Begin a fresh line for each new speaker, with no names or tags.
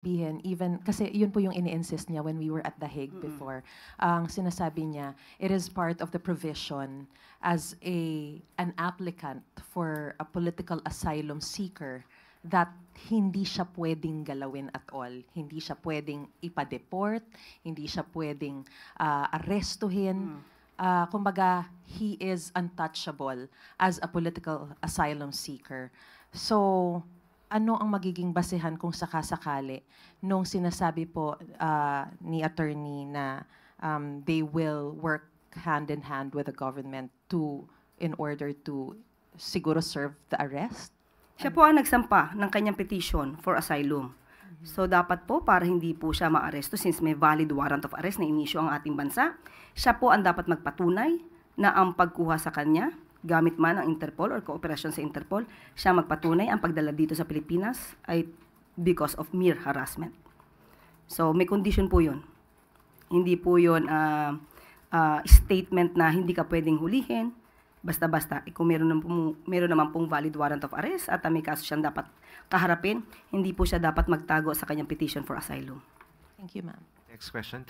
Even kasi yun po yung ini-insist niya when we were at The Hague before. Ang sinasabi niya, it is part of the provision as an applicant for a political asylum seeker that hindi siya pwedeng galawin at all. Hindi siya pwedeng ipa-deport, hindi siya pwedeng arestuhin. Kumbaga, he is untouchable as a political asylum seeker. So, ano ang magiging basehan kung sakasakali nung sinasabi po ni attorney na they will work hand in hand with the government in order to siguro serve the arrest?
Siya po ang nagsampa ng kanyang petition for asylum. So dapat po para hindi po siya maaresto since may valid warrant of arrest na inisyu ang ating bansa, siya po ang dapat magpatunay na ang pagkuha sa kanya gamit man ang Interpol or kooperasyon sa Interpol, siya magpatunay ang pagdala dito sa Pilipinas ay because of mere harassment. So may condition po yun. Hindi po yun statement na hindi ka pwedeng hulihin, basta-basta. Kung meron naman pong valid warrant of arrest at may kaso siyang dapat kaharapin, hindi po siya dapat magtago sa kanyang petition for asylum.
Thank you, ma'am.
Next question,